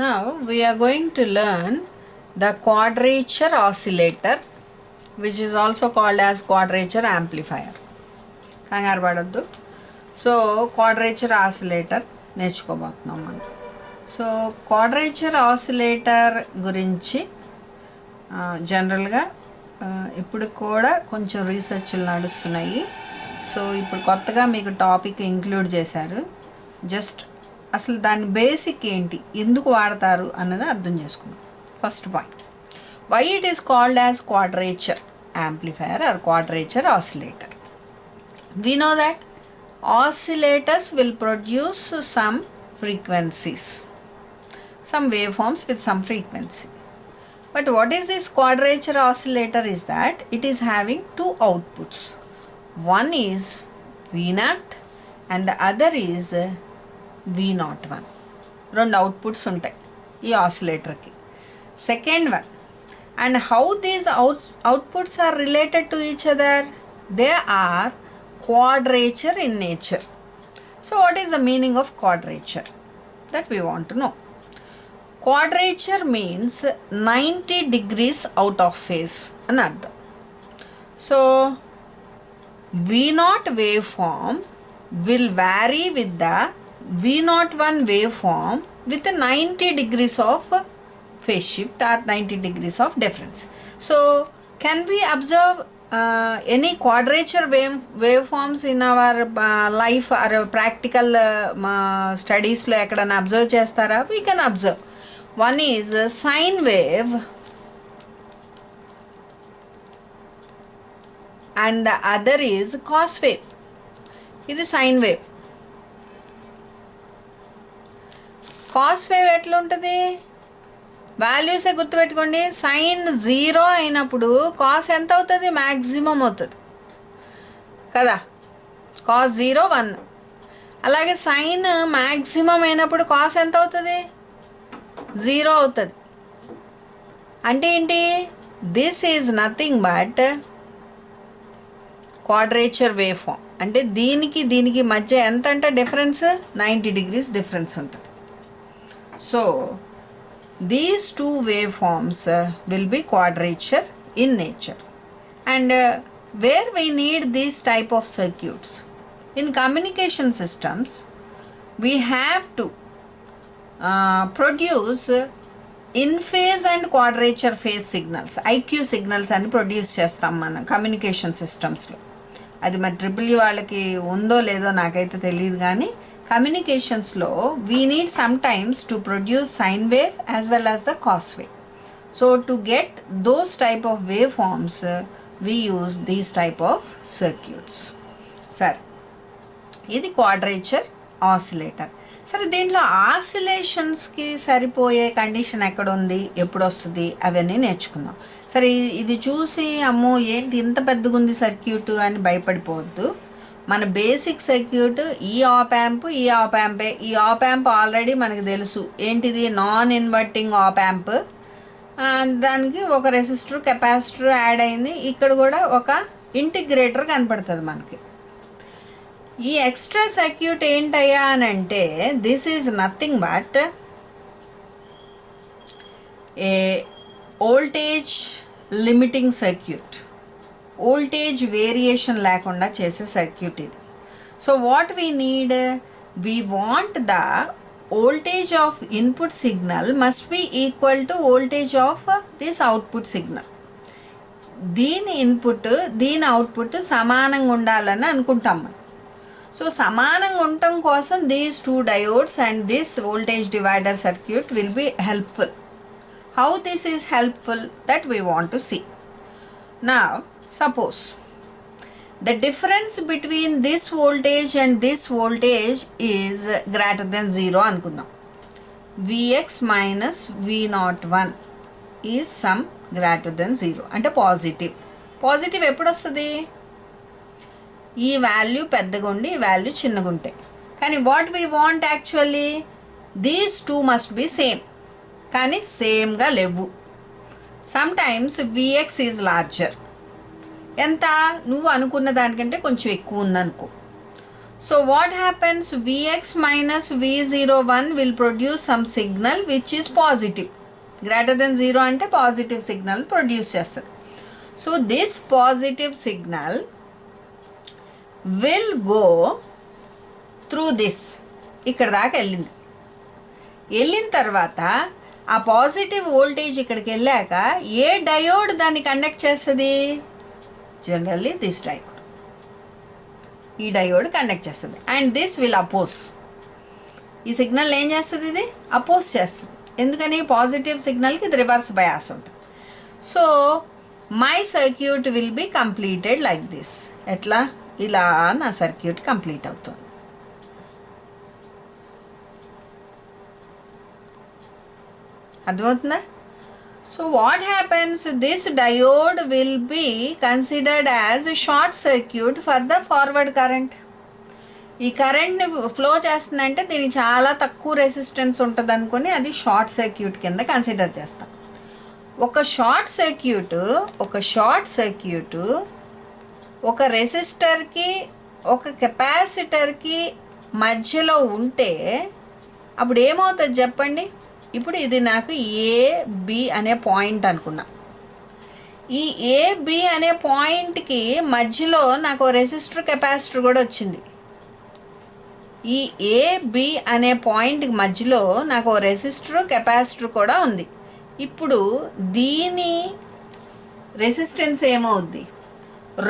Now we are going to learn the quadrature oscillator, which is also called as quadrature amplifier. కంగారు పడద్దు. So quadrature oscillator నేర్చుకోబోతున్నాం మనం. So quadrature oscillator గురించి జనరల్గా ఇప్పుడు కూడా కొంచెం రీసెర్చ్లు నడుస్తున్నాయి. సో ఇప్పుడు కొత్తగా మీకు టాపిక్ ఇంక్లూడ్ చేశారు. జస్ట్ అసలు దాని బేసిక్ ఏంటి, ఎందుకు వాడతారు అన్నది అర్థం చేసుకుందాం. First point, why it is called as quadrature amplifier or quadrature oscillator. We know that oscillators will produce some frequencies, some waveforms with some frequency. But what is this quadrature oscillator is that it is having two outputs. One is V0 and the other is V01. రెండు outputs ఉంటాయి ఈ ఆసిలేటర్కి. Second one, and how these outputs are related to each other? They are quadrature in nature. So what is the meaning of quadrature? That we want to know. Quadrature means 90 degrees out of phase అని అర్థం. So V0 waveform will vary with the V01 waveform with 90 degrees of phase shift or 90 degrees of difference. So can we observe any quadrature waveforms in our life or practical studies lo ekkadana observe chestara? We can observe. One is sine wave and the other is cos wave. ఇది sine wave. cos wave ఎట్లా ఉంటుంది? వాల్యూసే గుర్తుపెట్టుకోండి. Sign 0 అయినప్పుడు cos ఎంత అవుతుంది? Maximum అవుతుంది కదా. Cos 0 1. అలాగే సైన్ మ్యాక్సిమం అయినప్పుడు కాస్ ఎంత అవుతుంది? 0 అవుతుంది. అంటే ఏంటి? This is nothing but quadrature wave form. అంటే దీనికి మధ్య ఎంత అంటే డిఫరెన్స్ 90 degrees డిఫరెన్స్ ఉంటుంది. So these two waveforms will be quadrature in nature. And where we need these type of circuits? In communication systems, we have to produce in phase and quadrature phase signals, IQ signals అని produce చేస్తాం మనం communication సిస్టమ్స్లో. అది మరి triple వాళ్ళకి ఉందో లేదో నాకైతే తెలియదు, కానీ కమ్యూనికేషన్స్లో we need sometimes to produce sine wave as well as the cos wave. So to get those type of wave forms we use these type of circuits. సరే, ఇది క్వాడ్రేచర్ ఆసిలేటర్. సరే, దీంట్లో ఆసిలేషన్స్కి సరిపోయే కండిషన్ ఎక్కడ ఉంది, ఎప్పుడు వస్తుంది, అవన్నీ నేర్చుకుందాం. సరే, ఇది చూసి అమ్మో ఏంటి ఇంత పెద్దగా ఉంది సర్క్యూట్ అని భయపడిపోవద్దు. మన బేసిక్ సర్క్యూట్ ఈ ఆప్ యాంప్, ఈ ఆప్ యాంపే. ఈ ఆప్ యాంప్ ఆల్రెడీ మనకు తెలుసు ఏంటిది, నాన్ ఇన్వర్టింగ్ ఆప్ యాంప్. దానికి ఒక రెసిస్టర్ కెపాసిటర్ యాడ్ అయింది. ఇక్కడ కూడా ఒక ఇంటిగ్రేటర్ కనపడుతుంది మనకి. ఈ ఎక్స్ట్రా సర్క్యూట్ ఏంటయ్యా అని అంటే this is nothing but a voltage limiting circuit. Voltage variation లేకుండా చేసే సర్క్యూట్ ఇది. So what we need, we want the voltage of input signal must be equal to voltage of this output signal. దీని input దీని output సమానంగా ఉండాలని అనుకుంటాం మనం. So సమానంగా ఉండటం కోసం these two diodes and this voltage divider circuit will be helpful. How this is helpful that we want to see. Now suppose the difference between this voltage and this voltage is greater than 0 అనుకుందాం. Vx minus V01 is some greater than 0 అంటే positive. Positive ఎప్పుడు వస్తుంది? ఈ value పెద్దగా ఉండి ఈ value చిన్నగా ఉంటాయి. కానీ what we want actually these two must be same, కానీ సేమ్గా లేవు. Some times Vx is larger. ఎంత? నువ్వు అనుకున్న దానికంటే కొంచెం ఎక్కువ ఉందనుకో. So what happens? Vx minus V01 will produce some signal which is positive. Greater than 0 ante positive signal produce chestadi. So this positive signal will go through this. ఇక్కడ దాకా వెళ్ళింది. వెళ్ళిన తర్వాత ఆ పాజిటివ్ వోల్టేజ్ ఇక్కడికి వెళ్ళాక ఏ డయోడ్ దాన్ని conduct చేస్తుంది? Generally this diode. ఈ డయోడ్ కండక్ట్ చేస్తుంది. And this will oppose. ఈ సిగ్నల్ ఏం చేస్తుంది? ఇది అపోజ్ చేస్తుంది. ఎందుకని? పాజిటివ్ సిగ్నల్కి ఇది రివర్స్ బయాస్ ఉంటుంది. So my circuit will be completed like this. ఎట్లా? ఇలా నా సర్క్యూట్ కంప్లీట్ అవుతుంది. అర్థమవుతుందా? So what happens? This diode will be considered as short circuit for the forward current. ఈ కరెంట్ని ఫ్లో చేస్తుందంటే దీనికి చాలా తక్కువ రెసిస్టెన్స్ ఉంటుంది అనుకుని అది షార్ట్ సర్క్యూట్ కింద కన్సిడర్ చేస్తాం. ఒక షార్ట్ సర్క్యూట్ ఒక రెసిస్టర్కి ఒక కెపాసిటర్కి మధ్యలో ఉంటే అప్పుడు ఏమవుతుంది చెప్పండి? ఇప్పుడు ఇది నాకు ఏబి అనే పాయింట్ అనుకున్నా. ఈ ఏబి అనే పాయింట్కి మధ్యలో నాకు రెసిస్టర్ కెపాసిటర్ కూడా వచ్చింది. ఈ ఏబి అనే పాయింట్కి మధ్యలో నాకు రెసిస్టర్ కెపాసిటర్ కూడా ఉంది. ఇప్పుడు దీని రెసిస్టెన్స్ ఏమవుద్ది?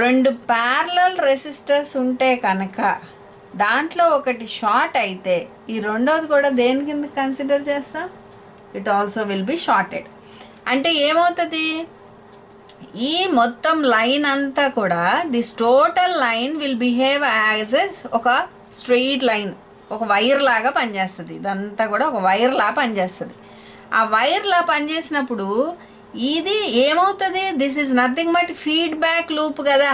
రెండు ప్యారలల్ రెసిస్టర్స్ ఉంటే కనుక దాంట్లో ఒకటి షార్ట్ అయితే ఈ రెండోది కూడా దేని కింద కన్సిడర్ చేస్తాం? It also will be shorted. అంటే ఏమవుతుంది? ఈ మొత్తం లైన్ అంతా కూడా this total line will behave as ఒక స్ట్రెయిట్ లైన్, ఒక వైర్ లాగా పనిచేస్తుంది. ఇదంతా కూడా ఒక వైర్ లా పనిచేస్తుంది. ఆ వైర్ లా పనిచేసినప్పుడు ఇది ఏమవుతుంది? This is nothing but feedback loop కదా.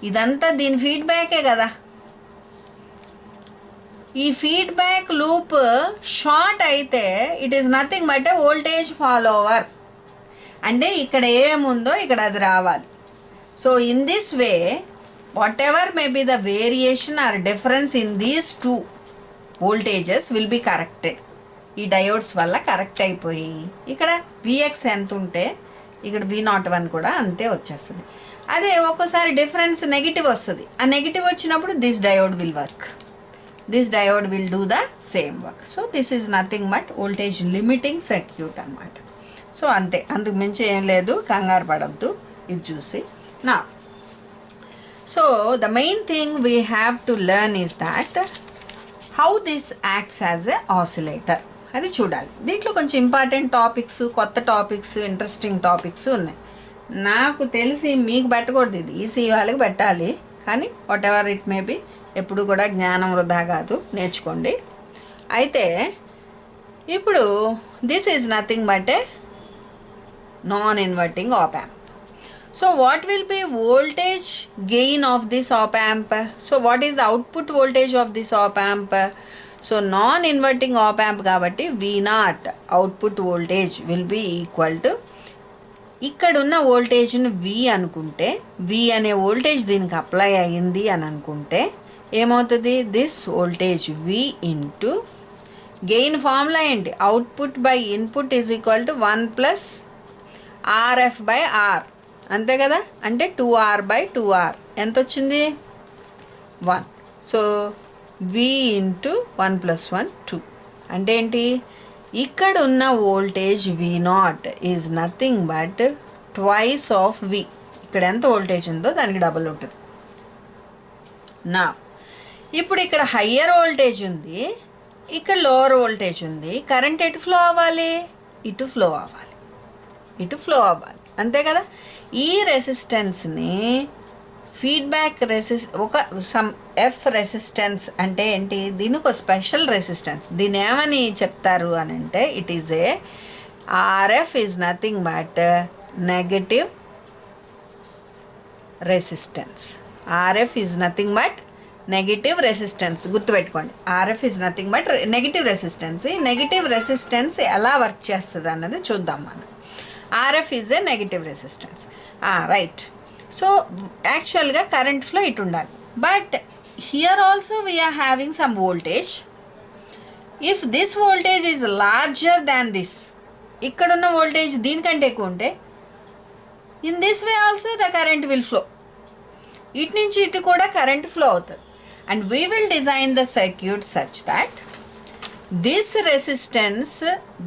ఇదంతా దీని ఫీడ్బ్యాకే కదా. ఈ ఫీడ్బ్యాక్ లూప్ షార్ట్ అయితే it is nothing but a voltage follower. అంటే ఇక్కడ ఏముందో ఇక్కడ అది రావాలి. So in this way whatever may be the variation or difference in these two voltages will be corrected. ఈ డయోడ్స్ వల్ల కరెక్ట్ అయిపోయి ఇక్కడ విఎక్స్ ఎంత ఉంటే ఇక్కడ V01 కూడా అంతే వచ్చేస్తుంది. అదే ఒక్కోసారి డిఫరెన్స్ నెగిటివ్ వస్తుంది. ఆ నెగిటివ్ వచ్చినప్పుడు this diode will work. This diode will do the same work. So this is nothing but voltage limiting circuit అన్నమాట. సో అంతే, అందుకు మించి ఏం లేదు, కంగారు పడద్దు ఇది చూసి. నా so the main thing we have to learn is that how this acts as a oscillator. అది చూడాలి. దీంట్లో కొంచెం ఇంపార్టెంట్ టాపిక్స్, కొత్త టాపిక్స్, ఇంట్రెస్టింగ్ టాపిక్స్ ఉన్నాయి. నాకు తెలిసి మీకు పెట్టకూడదు, ఇది ఈసీ వాళ్ళకి పెట్టాలి. కానీ what ever it may be, ఎప్పుడు కూడా జ్ఞానం వృధా కాదు, నేర్చుకోండి. అయితే ఇప్పుడు this is nothing but A non inverting op amp. So what will be voltage gain of this op amp? So what is the output voltage of this op amp? So non-inverting op amp kabatti V0 output voltage will be equal to ikkadunna voltage nu V anukunte, V ane voltage deeniki apply ayindi ani anukunte ఏమవుతుంది? This voltage V into gain formula ఏంటి? Output by input is equal to 1 plus RF by R, అంతే కదా. అంటే 2R by 2R ఎంత వచ్చింది? 1. So V into 1 plus 1 2 అంటే ఏంటి? ఇక్కడ ఉన్న voltage V0 is nothing but twice of V. ఇక్కడ ఎంత వోల్టేజ్ ఉందో దానికి డబుల్ ఉంటుంది. నా ఇప్పుడు ఇక్కడ హయ్యర్ వోల్టేజ్ ఉంది, ఇక్కడ లోవర్ వోల్టేజ్ ఉంది. కరెంట్ ఎటు ఫ్లో అవ్వాలి? ఇటు ఫ్లో అవ్వాలి, ఇటు ఫ్లో అవ్వాలి, అంతే కదా. ఈ రెసిస్టెన్స్ని ఫీడ్బ్యాక్ ఒక సమ్ ఎఫ్ రెసిస్టెన్స్ అంటే ఏంటి? దీనికి ఒక స్పెషల్ రెసిస్టెన్స్. దీన్ని ఏమని చెప్తారు అని అంటే it is a RF is nothing but negative resistance. RF is nothing but negative resistance. గుర్తుపెట్టుకోండి, RF is nothing but negative resistance. ఈ నెగిటివ్ రెసిస్టెన్స్ ఎలా వర్క్ చేస్తుంది అన్నది చూద్దాం మనం. RF is a negative resistance, right. So యాక్చువల్గా current flow ఇటు ఉండాలి, but here also we are having some voltage. If this voltage is larger than this, ikkadunna voltage దీనికంటే ఎక్కువ ఉంటే, in this way also the current will flow. ఇటు నుంచి ఇటు కూడా కరెంట్ ఫ్లో అవుతుంది. And we will design the circuit such that this resistance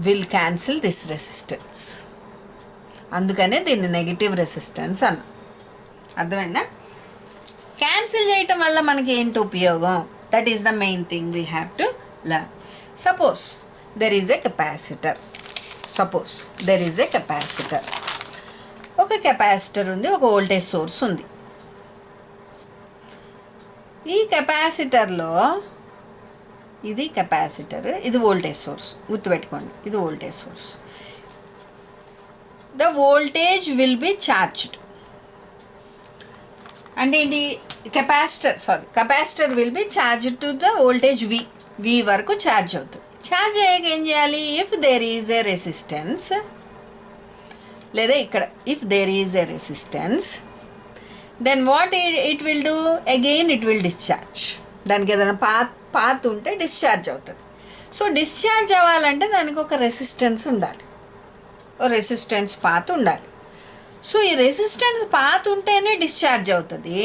will cancel this resistance. అందుకనే దీన్ని నెగిటివ్ రెసిస్టెన్స్ అన్న. అర్థమైందా? క్యాన్సిల్ చేయటం వల్ల మనకి ఏంటి ఉపయోగం? That is the main thing we have to learn. Suppose there is a capacitor. ఒక కెపాసిటర్ ఉంది, ఒక వోల్టేజ్ సోర్స్ ఉంది. ఈ కెపాసిటర్లో ఇది కెపాసిటర్, ఇది వోల్టేజ్ సోర్స్. గుర్తుపెట్టుకోండి, ఇది voltage source. The voltage will be charged. అంటే ఇది capacitor will be charged to the voltage V వరకు ఛార్జ్ అవుతుంది. ఛార్జ్ అయ్యాక ఏం చేయాలి? If there is a resistance, లేదా ఇక్కడ if there is a resistance, then what it will do? Again it will discharge. దానికి ఏదైనా పాత్ ఉంటే డిశ్చార్జ్ అవుతుంది. సో డిశ్చార్జ్ అవ్వాలంటే దానికి ఒక రెసిస్టెన్స్ ఉండాలి, ఓ రెసిస్టెన్స్ పాత్ ఉండాలి. సో ఈ రెసిస్టెన్స్ పాత్ ఉంటేనే డిశ్చార్జ్ అవుతుంది.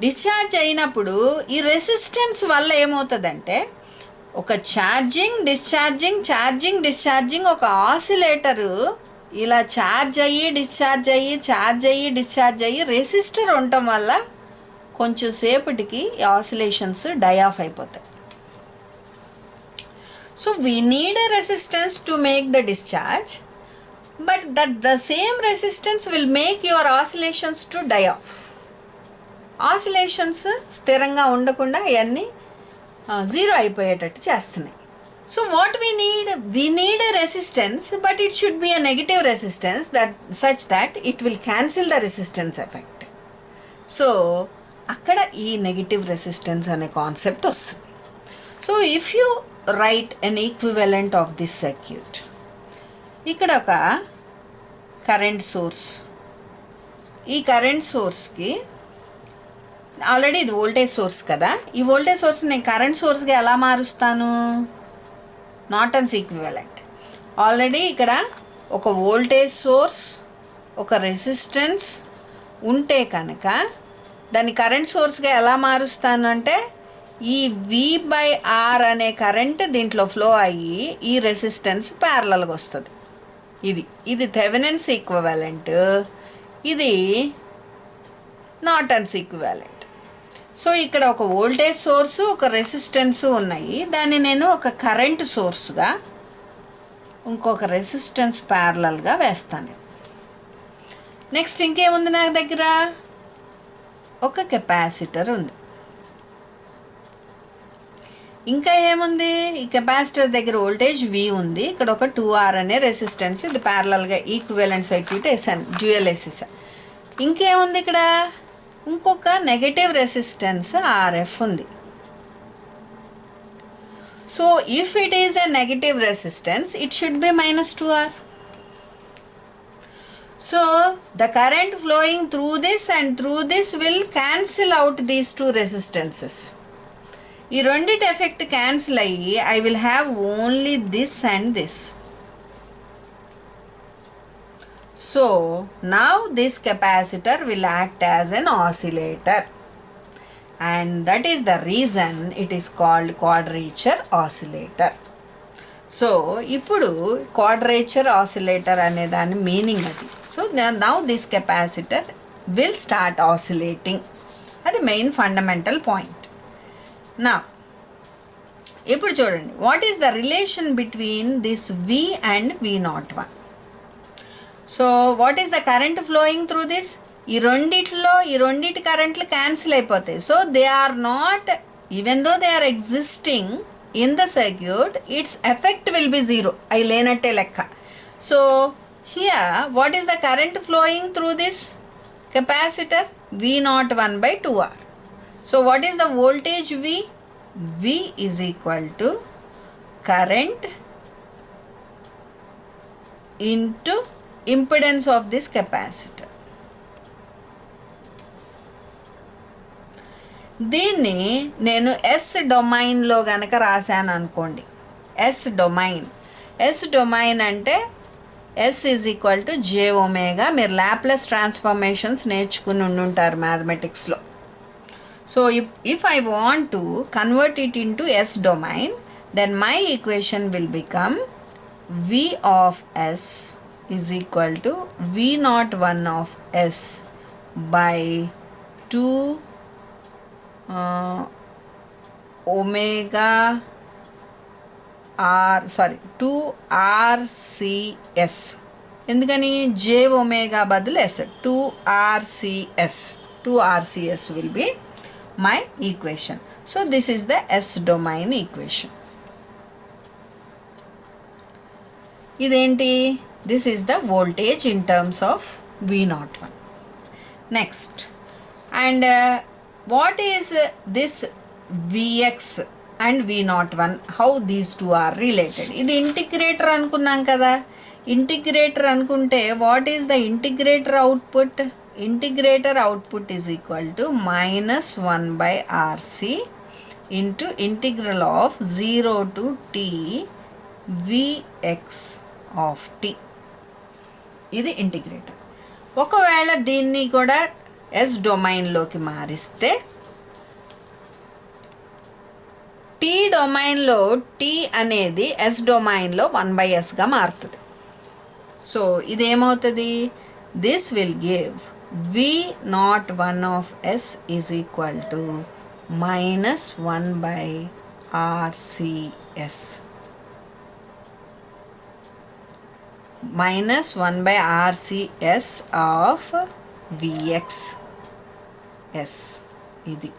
డిశ్చార్జ్ అయినప్పుడు ఈ రెసిస్టెన్స్ వల్ల ఏమవుతుందంటే ఒక ఛార్జింగ్ డిశ్చార్జింగ్ ఒక ఆసిలేటరు ఇలా ఛార్జ్ అయ్యి డిశ్చార్జ్ అయ్యి రెసిస్టర్ ఉండటం వల్ల కొంచెం సేపటికి ఈ ఆసిలేషన్స్ డై ఆఫ్ అయిపోతాయి. So we need a resistance to make the discharge, but the same resistance will make your oscillations to die off. Oscillations స్థిరంగా ఉండకుండా అవన్నీ జీరో అయిపోయేటట్టు చేస్తున్నాయి. So what we need a resistance, but it should be a negative resistance such that it will cancel the resistance effect. So అక్కడ ఈ negative resistance అనే concept వస్తుంది. So if you write an equivalent of this circuit, ఇక్కడ ఒక current source, ఈ current సోర్స్కి already ఇది voltage source కదా, ఈ వోల్టేజ్ సోర్స్ నేను కరెంట్ సోర్స్గా ఎలా మారుస్తాను? Norton's equivalent. ఆల్రెడీ ఇక్కడ ఒక వోల్టేజ్ సోర్స్, ఒక రెసిస్టెన్స్ ఉంటే కనుక దాన్ని కరెంట్ సోర్స్గా ఎలా మారుస్తాను అంటే ఈ V/R అనే కరెంట్ దీంట్లో ఫ్లో అయ్యి ఈ రెసిస్టెన్స్ ప్యారలల్గా వస్తుంది. ఇది థెవెనిన్స్ ఈక్వివలెంట్, ఇది నార్టన్స్ ఈక్వివలెంట్. సో ఇక్కడ ఒక వోల్టేజ్ సోర్సు, ఒక రెసిస్టెన్సు ఉన్నాయి. దాన్ని నేను ఒక కరెంట్ సోర్స్గా, ఇంకొక రెసిస్టెన్స్ ప్యారలల్గా వేస్తాను. నెక్స్ట్ ఇంకేముంది నా దగ్గర? ఒక కెపాసిటర్ ఉంది. ఇంకా ఏముంది? ఈ కెపాసిటర్ దగ్గర వోల్టేజ్ V ఉంది, ఇక్కడ ఒక 2R అనే రెసిస్టెన్స్, ఇది ప్యారలల్గా ఈక్వివలెంట్ సర్క్యూట్ వేసాను, డ్యూయల్ వేసేసాను. ఇంకేముంది? ఇక్కడ ఇంకొక నెగటివ్ రెసిస్టెన్స్ RF ఉంది. So if it is a negative resistance, it should B -2R. So the current flowing through this and through this will cancel out these two resistances. ఈ రెండిటి effect cancel అయ్యి I will have only this and this. So now this capacitor will act as an oscillator, and that is the reason it is called quadrature oscillator. So ఇప్పుడు quadrature oscillator అనే దాని meaning అది. So now this capacitor will start oscillating. అది main fundamental point. నా ఇప్పుడు చూడండి, what is the relation between this V and V01? So what is the current flowing through this? ఈ రెండిటి కరెంట్లు క్యాన్సిల్ అయిపోతాయి. So they are not, even though they are existing in the circuit, its effect will be zero. అవి లేనట్టే లెక్క. So here what is the current flowing through this capacitor? V01/2R. So what is the voltage V? V is equal to current into impedance of this capacitor. దీన్ని నేను yes డొమైన్లో గనక రాశాను అనుకోండి. S domain అంటే S is equal to J omega. మీరు Laplace transformations నేర్చుకుని ఉండుంటారు మ్యాథమెటిక్స్లో. So if I want to convert it into S domain, then my equation will become V of S is equal to V naught 1 of S by 2 omega 2 RCS. ఎందుకని J omega బదులు S, 2 RCS will be my equation. So this is the S domain equation. ఇదేంటి? This is the voltage in terms of V01. Next, and what is this Vx and V01? How these two are related? ఇది integrator అనుకున్నాం కదా. Integrator అనుకుంటే what is the integrator output? Integrator output is equal to minus 1 by RC into integral of 0 to t Vx of t. ఇది integrator. ఒకవేళ దీన్ని కూడా yes డొమైన్లోకి మారిస్తే tea డొమైన్లో టీ అనేది ఎస్ డొమైన్లో 1/sగా మారుతుంది. సో ఇదేమవుతుంది? This will give V01 of S is equal to minus 1 by RCS. Minus 1 by RCS of Vx S. ఇది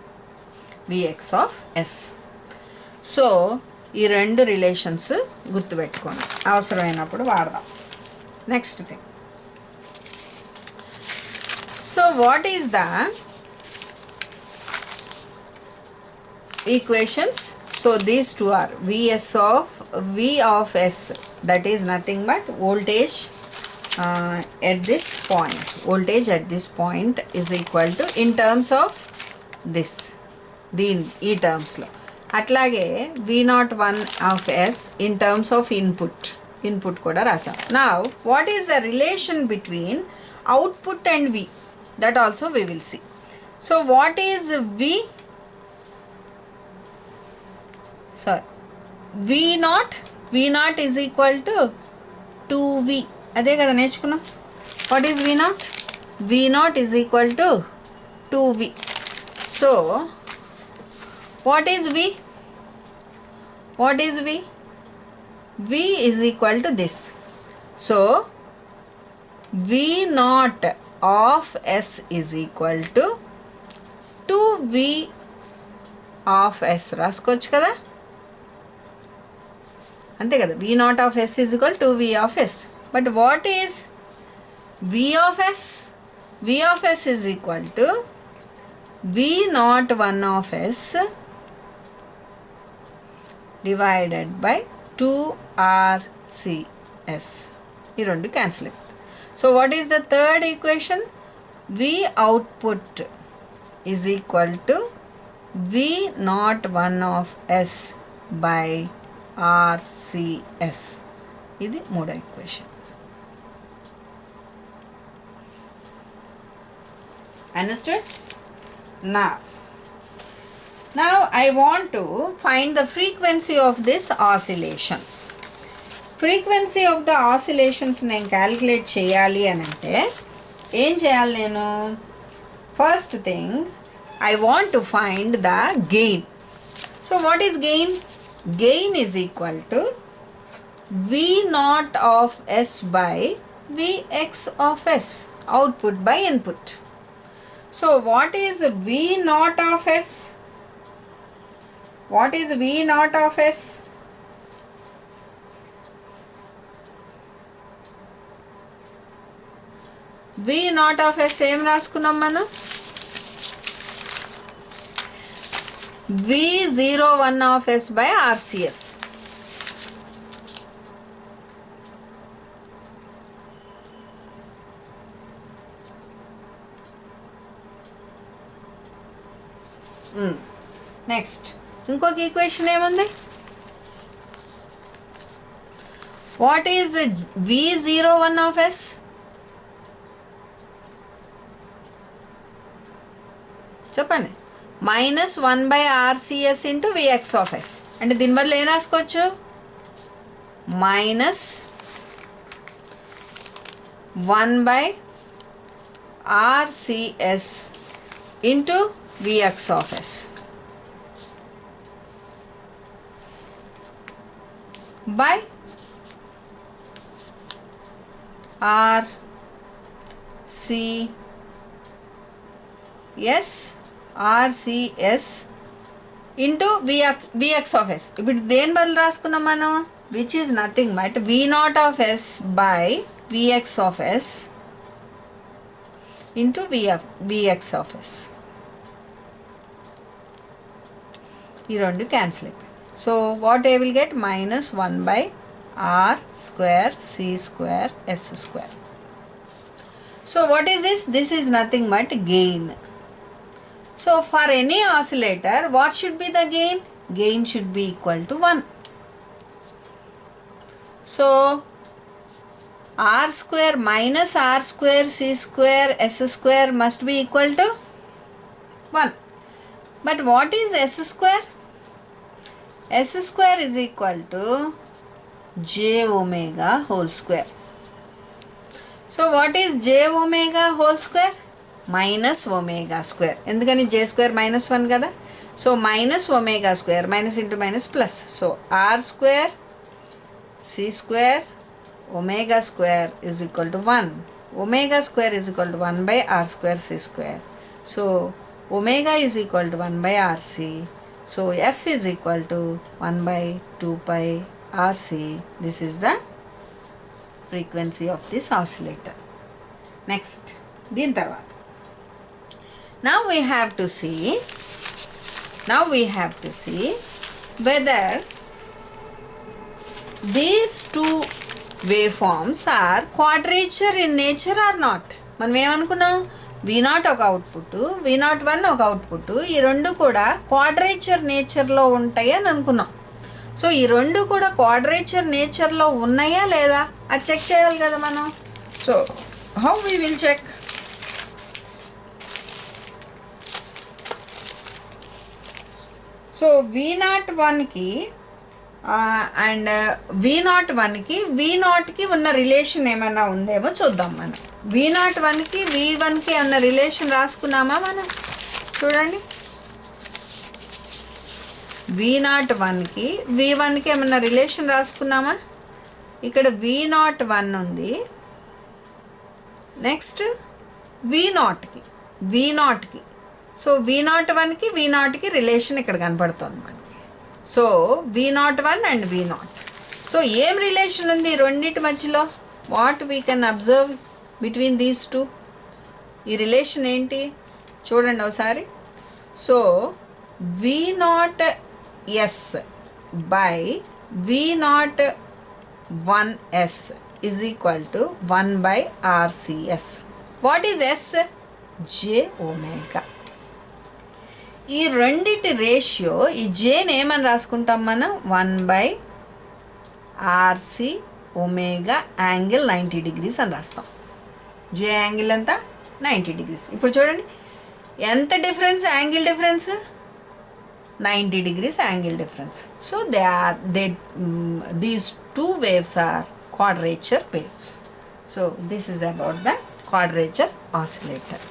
Vx of S. సో ఈ రెండు రిలేషన్స్ గుర్తుపెట్టుకోండి, అవసరమైనప్పుడు వాడదాం. Next thing, so what is the equations? So these two are V of S, that is nothing but voltage at this point. Voltage at this point is equal to, in terms of this, ఈ టర్మ్స్లో. అట్లాగే V01 of S in terms of input కూడా రాసాం. Now what is the relation between output and V? That also we will see. So what is V? V0 is equal to 2V. అదే కదా నేర్చుకున్నాం. What is V0? V0 is equal to 2V. So what is V? V is equal to this. So V0 of S is equal to 2V of S. రాసుకోవచ్చు కదా, అంతే కదా. V0 of S is equal to 2V of S. But what is V of S? V of S is equal to V01 of S divided by 2RCS. ఈ రెండు cancel అవుతుంది. So what is the third equation? V output is equal to V01 of S by RCS. ఇది మూడో equation. Understood? Now I want to find the frequency of these oscillations. Frequency of the oscillations నేను calculate చేయాలి అని అంటే ఏం చేయాలి నేను? First thing, I want to find the gain. So what is gain? Gain is equal to V0 of S by Vx of S, output by input. So what is V0 of S? What is V0 of S? V0 of S ఏం రాసుకున్నాం మనం? V01 of S by RCS. Next ఇంకొక equation ఏముంది? What is V01 of S? చెప్పండి. -1/RCS into Vx of S. అంటే దీని బదులు ఏం రాసుకోవచ్చు? -1/RCS into Vx of S by RCS into Vx of S. ఇప్పుడు దేని బదులు రాసుకున్నాం మనం? Which is nothing but V0 of S by Vx of S into Vx of S. ఈ రెండు క్యాన్సిల్ అయిపోయి. So what I will get? -1/R²C²S². So what is this? This is nothing but gain. So for any oscillator, what should be the gain? Gain should be equal to 1. So R² minus R²C²S² must be equal to 1. But what is S²? S² is equal to j omega whole square. So what is j omega whole square? Minus omega square. ఎందుకని j² -1 కదా. So minus omega square, minus into minus plus. So R² C² omega square is equal to 1. Omega square is equal to 1/R² C². So omega is equal to 1/RC. So F is equal to 1/2πRC. This is the frequency of this oscillator. Next, దీని తర్వాత now we have to see whether these two waveforms are quadrature in nature or not. మనం ఏమనుకున్నాం? V0 ఒక output, V01 ఒక output, ఈ రెండు కూడా quadrature నేచర్లో ఉంటాయి అని అనుకున్నాం. సో ఈ రెండు కూడా క్వాడ్రేచర్ నేచర్లో ఉన్నాయా లేదా అది చెక్ చేయాలి కదా మనం. So how we will check? So V01కి అండ్ V01కి V0కి ఉన్న రిలేషన్ ఏమైనా ఉందేమో చూద్దాం మనం. V01కి V1కి ఉన్న రిలేషన్ రాసుకున్నామా మనం? చూడండి, V01కి V1కి ఏమన్నా రిలేషన్ రాసుకున్నామా? ఇక్కడ V01 ఉంది. నెక్స్ట్ V0కి సో V01కి V0కి రిలేషన్ ఇక్కడ కనపడుతుంది మనకి. So V01 and V0. So ఏం రిలేషన్ ఉంది రెండింటి మధ్యలో? What we can observe between these two? ఈ రిలేషన్ ఏంటి చూడండి ఒకసారి. So V0S by V01S is equal to 1/RCS. What is S? J omega. ఈ రెండిటి రేషియో, ఈ జేని ఏమని రాసుకుంటాం మనం? 1/RC ఒమేగా యాంగిల్ 90 degrees అని రాస్తాం. జే యాంగిల్ ఎంత? 90 degrees. ఇప్పుడు చూడండి ఎంత difference, angle difference 90 degrees angle difference. So these two waves are quadrature waves. So this is about the quadrature oscillator.